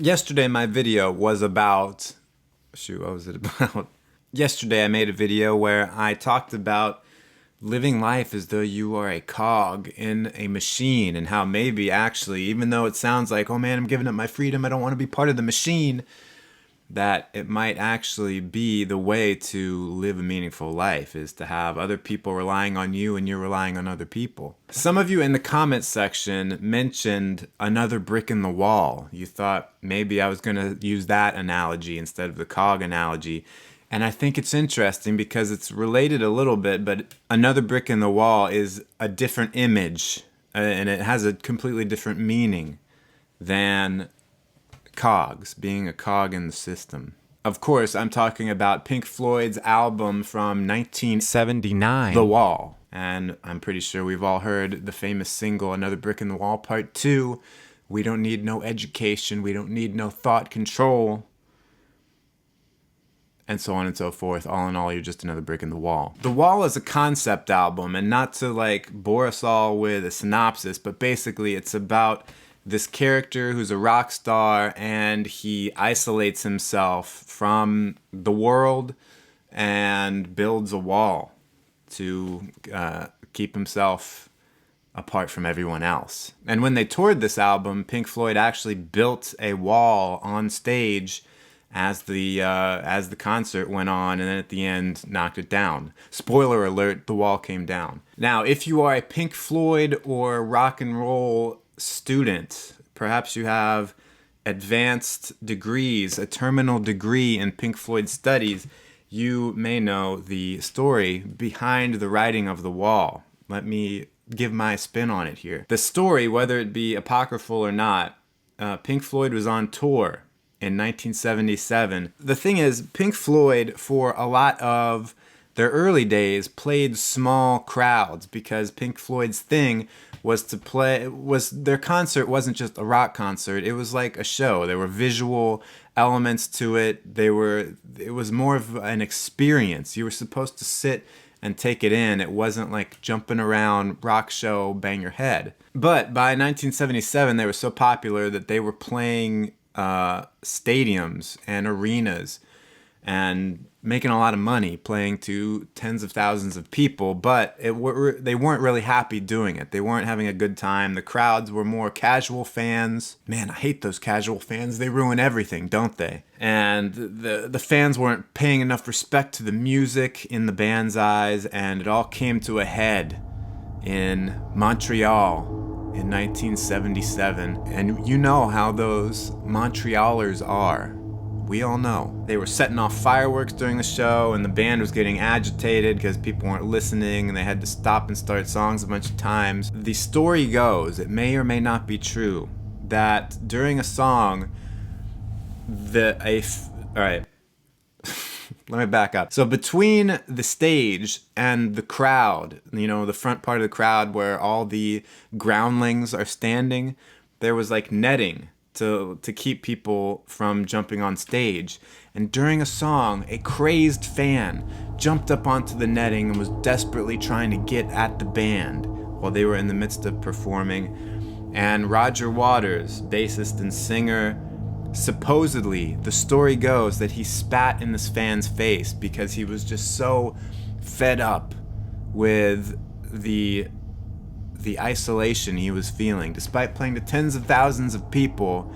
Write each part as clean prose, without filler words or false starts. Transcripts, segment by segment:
Yesterday my video was about, what was it about? Yesterday I made a video where I talked about living life as though you are a cog in a machine, and how maybe actually, even though it sounds like, oh man, I'm giving up my freedom, I don't want to be part of the machine, that it might actually be the way to live a meaningful life, is to have other people relying on you and you're relying on other people. Some of you in the comments section mentioned another brick in the wall. You thought maybe I was going to use that analogy instead of the cog analogy. And I think it's interesting because it's related a little bit, but another brick in the wall is a different image, and it has a completely different meaning than cogs, being a cog in the system. Of course, I'm talking about Pink Floyd's album from 1979, The Wall. And I'm pretty sure we've all heard the famous single, Another Brick in the Wall, Part 2. We don't need no education, we don't need no thought control, and so on and so forth. All in all, you're just another brick in the wall. The Wall is a concept album, and not to bore us all with a synopsis, but basically it's about this character who's a rock star, and he isolates himself from the world and builds a wall to keep himself apart from everyone else. And when they toured this album, Pink Floyd actually built a wall on stage as the concert went on, and then at the end knocked it down. Spoiler alert, the wall came down. Now, if you are a Pink Floyd or rock and roll student, perhaps you have advanced degrees, a terminal degree in Pink Floyd studies, you may know the story behind the writing of The Wall. Let me give my spin on it here. The story, whether it be apocryphal or not, Pink Floyd was on tour in 1977. The thing is, Pink Floyd, for a lot of their early days, played small crowds because Pink Floyd's thing was to play, their concert wasn't just a rock concert, it was like a show. There were visual elements to it. It was more of an experience. You were supposed to sit and take it in. It wasn't like jumping around, rock show, bang your head. But by 1977, they were so popular that they were playing stadiums and arenas and making a lot of money, playing to tens of thousands of people, but they weren't really happy doing it. They weren't having a good time. The crowds were more casual fans. Man, I hate those casual fans. They ruin everything, don't they? And the fans weren't paying enough respect to the music in the band's eyes, and it all came to a head in Montreal in 1977. And you know how those Montrealers are. We all know. They were setting off fireworks during the show, and the band was getting agitated because people weren't listening, and they had to stop and start songs a bunch of times. The story goes, it may or may not be true, that during a song, alright, let me back up. So between the stage and the crowd, the front part of the crowd where all the groundlings are standing, there was netting to keep people from jumping on stage. And during a song, a crazed fan jumped up onto the netting and was desperately trying to get at the band while they were in the midst of performing. And Roger Waters, bassist and singer, supposedly, the story goes that he spat in this fan's face because he was just so fed up with the isolation he was feeling. Despite playing to tens of thousands of people,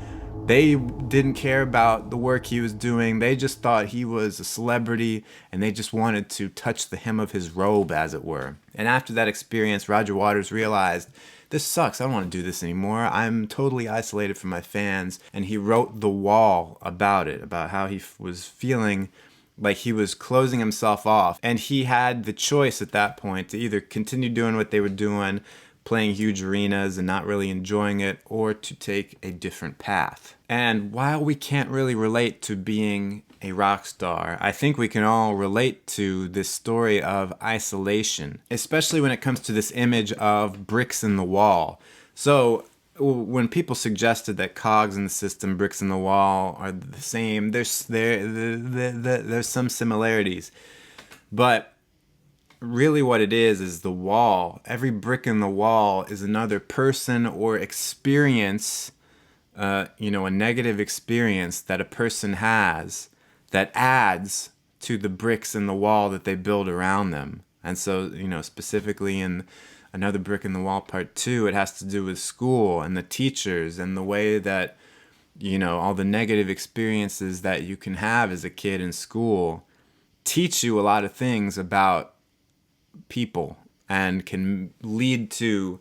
they didn't care about the work he was doing. They just thought he was a celebrity, and they just wanted to touch the hem of his robe, as it were. And after that experience, Roger Waters realized, this sucks, I don't want to do this anymore. I'm totally isolated from my fans. And he wrote The Wall about it, about how he was feeling like he was closing himself off. And he had the choice at that point to either continue doing what they were doing, playing huge arenas and not really enjoying it, or to take a different path. And while we can't really relate to being a rock star, I think we can all relate to this story of isolation, especially when it comes to this image of bricks in the wall. So when people suggested that cogs in the system, bricks in the wall are the same, there's some similarities. But really what it is the wall. Every brick in the wall is another person or experience a negative experience that a person has that adds to the bricks in the wall that they build around them. And so, specifically in Another Brick in the Wall Part 2, it has to do with school and the teachers and the way that, all the negative experiences that you can have as a kid in school teach you a lot of things about people and can lead to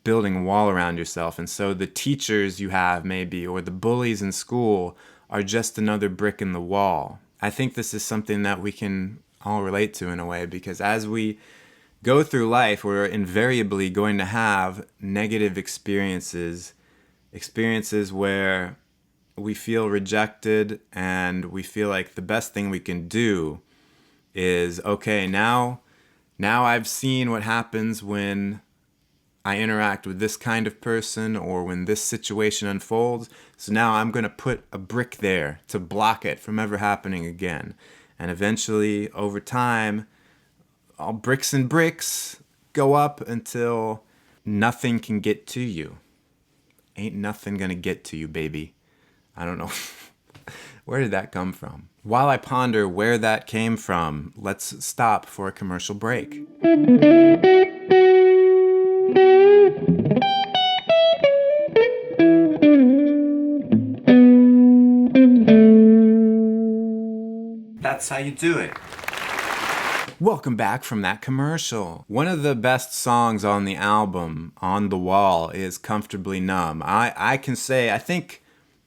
building a wall around yourself. And so the teachers you have maybe, or the bullies in school, are just another brick in the wall. I think this is something that we can all relate to in a way, because as we go through life, we're invariably going to have negative experiences where we feel rejected and we feel like the best thing we can do is, okay, now I've seen what happens when I interact with this kind of person or when this situation unfolds. So now I'm going to put a brick there to block it from ever happening again. And eventually, over time, all bricks and bricks go up until nothing can get to you. Ain't nothing going to get to you, baby. I don't know. Where did that come from? While I ponder where that came from, let's stop for a commercial break. That's how you do it. Welcome back from that commercial. One of the best songs on the album, On the Wall, is Comfortably Numb. I can say, I think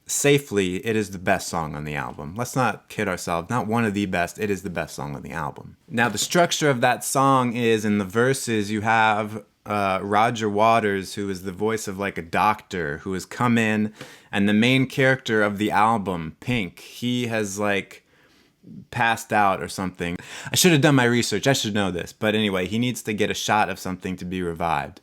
safely, it is the best song on the album. Let's not kid ourselves. Not one of the best. It is the best song on the album. Now, the structure of that song is, in the verses, you have Roger Waters, who is the voice of like a doctor who has come in, and the main character of the album, Pink, he has like passed out or something. I should have done my research. I should know this. But anyway, he needs to get a shot of something to be revived.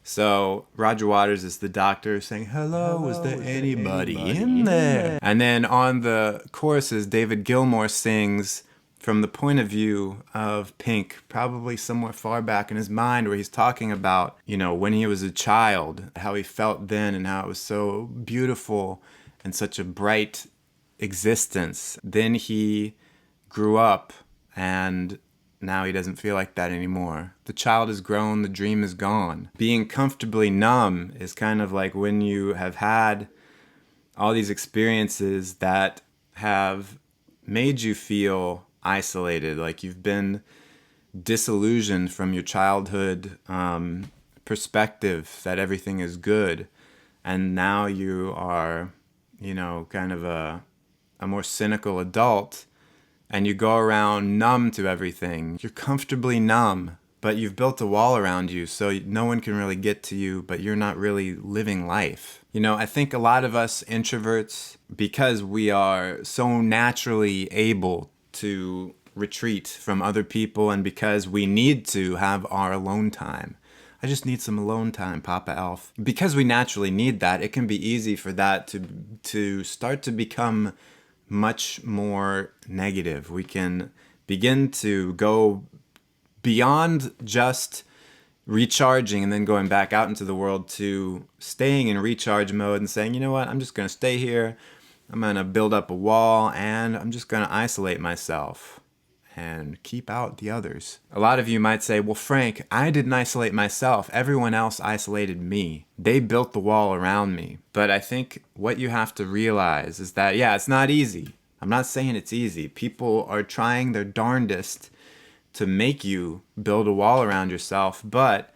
So Roger Waters is the doctor saying, hello, is there anybody in there? And then on the choruses, David Gilmour sings from the point of view of Pink, probably somewhere far back in his mind, where he's talking about, when he was a child, how he felt then and how it was so beautiful and such a bright existence. Then he grew up and now he doesn't feel like that anymore. The child is grown, the dream is gone. Being comfortably numb is kind of like when you have had all these experiences that have made you feel isolated, like you've been disillusioned from your childhood perspective that everything is good, and now you are, kind of a more cynical adult, and you go around numb to everything. You're comfortably numb, but you've built a wall around you, so no one can really get to you, but you're not really living life. I think a lot of us introverts, because we are so naturally able to retreat from other people, and because we need to have our alone time. I just need some alone time, Papa Elf. Because we naturally need that, it can be easy for that to start to become much more negative. We can begin to go beyond just recharging and then going back out into the world to staying in recharge mode and saying, you know what, I'm just going to stay here. I'm going to build up a wall and I'm just going to isolate myself and keep out the others. A lot of you might say, well, Frank, I didn't isolate myself. Everyone else isolated me. They built the wall around me. But I think what you have to realize is that, yeah, it's not easy. I'm not saying it's easy. People are trying their darndest to make you build a wall around yourself, but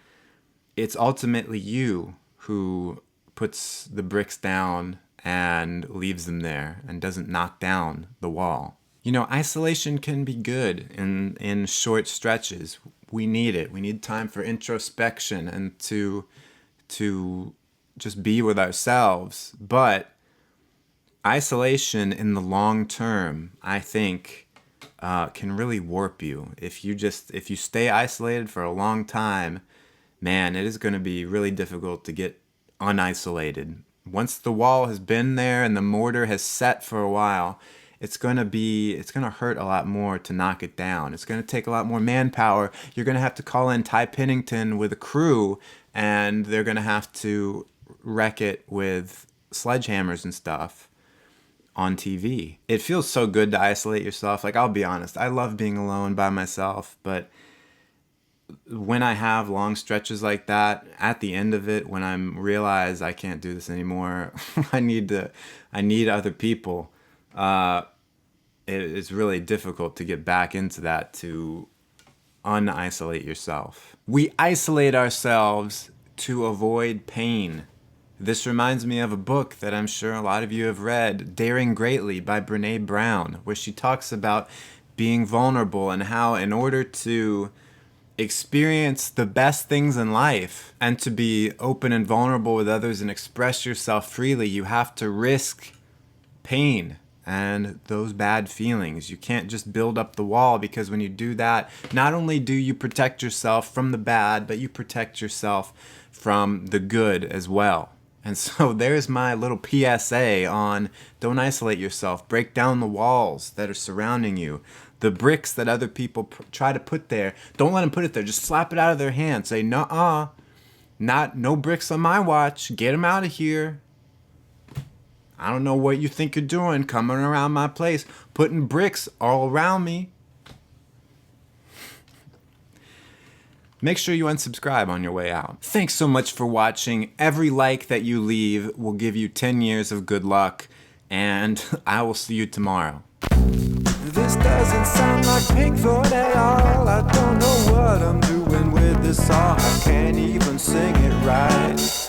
it's ultimately you who puts the bricks down and leaves them there and doesn't knock down the wall. Isolation can be good in short stretches. We need it. We need time for introspection and to just be with ourselves. But isolation in the long term, I think, can really warp you. If you stay isolated for a long time, man, it is going to be really difficult to get unisolated. Once the wall has been there and the mortar has set for a while, it's going to hurt a lot more to knock it down. It's going to take a lot more manpower. You're going to have to call in Ty Pennington with a crew, and they're going to have to wreck it with sledgehammers and stuff on TV. It feels so good to isolate yourself. Like, I'll be honest, I love being alone by myself, but when I have long stretches like that, at the end of it, when I realize I can't do this anymore, I need other people. It's really difficult to get back into that, to un-isolate yourself. We isolate ourselves to avoid pain. This reminds me of a book that I'm sure a lot of you have read, Daring Greatly by Brene Brown, where she talks about being vulnerable and how, in order to experience the best things in life and to be open and vulnerable with others and express yourself freely, you have to risk pain and those bad feelings. You can't just build up the wall, because when you do that, not only do you protect yourself from the bad, but you protect yourself from the good as well. And so there's my little PSA on don't isolate yourself. Break down the walls that are surrounding you. The bricks that other people try to put there, don't let them put it there. Just slap it out of their hand. Say, nuh-uh, no bricks on my watch. Get them out of here. I don't know what you think you're doing coming around my place, putting bricks all around me. Make sure you unsubscribe on your way out. Thanks so much for watching. Every like that you leave will give you 10 years of good luck, and I will see you tomorrow. This doesn't sound like Bigfoot at all. I don't know what I'm doing with this song. I can't even sing it right.